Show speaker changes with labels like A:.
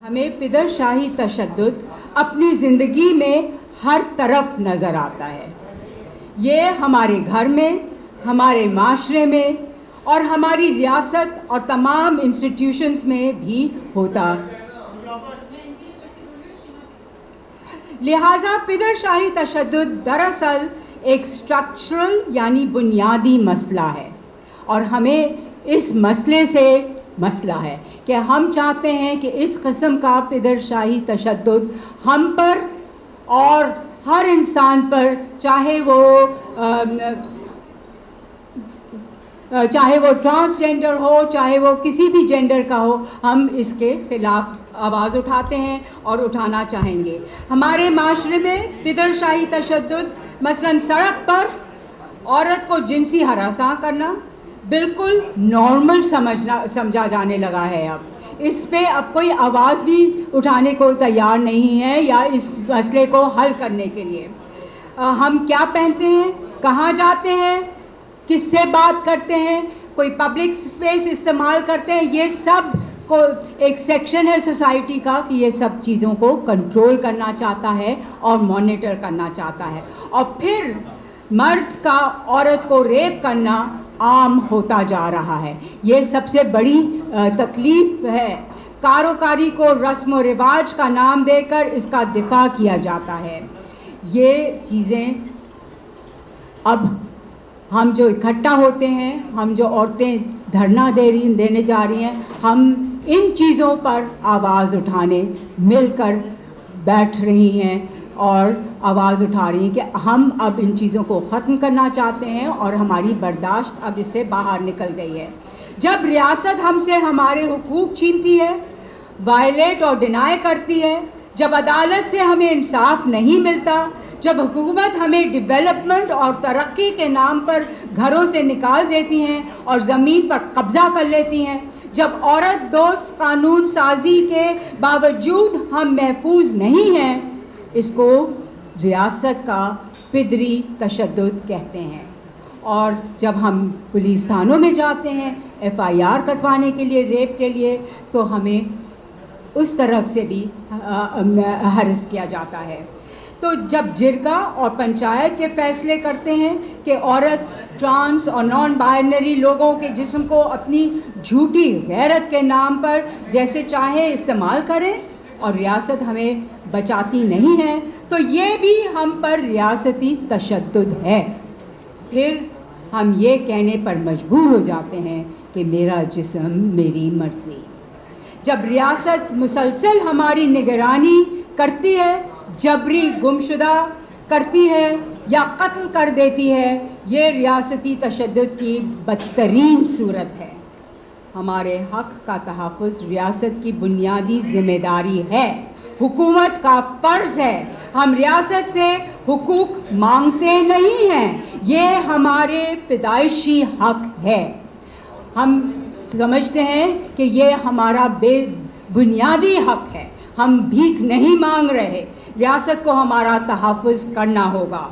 A: ہمیں پدر شاہی تشدد اپنی زندگی میں ہر طرف نظر آتا ہے. یہ ہمارے گھر میں، ہمارے معاشرے میں اور ہماری ریاست اور تمام انسٹیٹیوشنز میں بھی ہوتا. لہٰذا پدر شاہی تشدد دراصل ایک اسٹرکچرل یعنی بنیادی مسئلہ ہے، اور ہمیں اس مسئلے سے مسئلہ ہے کہ ہم چاہتے ہیں کہ اس قسم کا پدر شاہی تشدد ہم پر اور ہر انسان پر، چاہے وہ ٹرانسجینڈر ہو، چاہے وہ کسی بھی جینڈر کا ہو، ہم اس کے خلاف آواز اٹھاتے ہیں اور اٹھانا چاہیں گے. ہمارے معاشرے میں پدر شاہی تشدد مثلاً سڑک پر عورت کو جنسی ہراساں کرنا بالکل نارمل سمجھا جانے لگا ہے. اب اس پہ اب کوئی آواز بھی اٹھانے کو تیار نہیں ہے یا اس مسئلے کو حل کرنے کے لیے. ہم کیا پہنتے ہیں، کہاں جاتے ہیں، کس سے بات کرتے ہیں، کوئی پبلک اسپیس استعمال کرتے ہیں، یہ سب کو ایک سیکشن ہے سوسائٹی کا کہ یہ سب چیزوں کو کنٹرول کرنا چاہتا ہے اور مانیٹر کرنا چاہتا ہے. اور پھر مرد کا عورت کو ریپ کرنا عام ہوتا جا رہا ہے. یہ سب سے بڑی تکلیف ہے. کاروکاری کو رسم و رواج کا نام دے کر اس کا دفاع کیا جاتا ہے. یہ چیزیں اب ہم جو اکٹھا ہوتے ہیں، ہم جو عورتیں دھرنا دینے جا رہی ہیں، ہم ان چیزوں پر آواز اٹھانے مل کر بیٹھ رہی ہیں اور آواز اٹھا رہی ہیں کہ ہم اب ان چیزوں کو ختم کرنا چاہتے ہیں اور ہماری برداشت اب اس سے باہر نکل گئی ہے. جب ریاست ہم سے ہمارے حقوق چھینتی ہے، وائلیٹ اور ڈینائی کرتی ہے، جب عدالت سے ہمیں انصاف نہیں ملتا، جب حکومت ہمیں ڈیولپمنٹ اور ترقی کے نام پر گھروں سے نکال دیتی ہیں اور زمین پر قبضہ کر لیتی ہیں، جب عورت دوست قانون سازی کے باوجود ہم محفوظ نہیں ہیں، اس کو ریاست کا پدری تشدد کہتے ہیں. اور جب ہم پولیس تھانوں میں جاتے ہیں FIR کٹوانے کے لیے، ریپ کے لیے، تو ہمیں اس طرف سے بھی ہرس کیا جاتا ہے. تو جب جرگہ اور پنچایت کے فیصلے کرتے ہیں کہ عورت، ٹرانس اور نان بائنری لوگوں کے جسم کو اپنی جھوٹی غیرت کے نام پر جیسے چاہیں استعمال کریں اور ریاست ہمیں بچاتی نہیں ہے، تو یہ بھی ہم پر ریاستی تشدد ہے. پھر ہم یہ کہنے پر مجبور ہو جاتے ہیں کہ میرا جسم میری مرضی. جب ریاست مسلسل ہماری نگرانی کرتی ہے، جبری گمشدہ کرتی ہے یا قتل کر دیتی ہے، یہ ریاستی تشدد کی بدترین صورت ہے. ہمارے حق کا تحفظ ریاست کی بنیادی ذمہ داری ہے، حکومت کا فرض ہے. ہم ریاست سے حقوق مانگتے نہیں ہیں، یہ ہمارے پیدائشی حق ہے. ہم سمجھتے ہیں کہ یہ ہمارا بنیادی حق ہے. ہم بھیک نہیں مانگ رہے، ریاست کو ہمارا تحفظ کرنا ہوگا.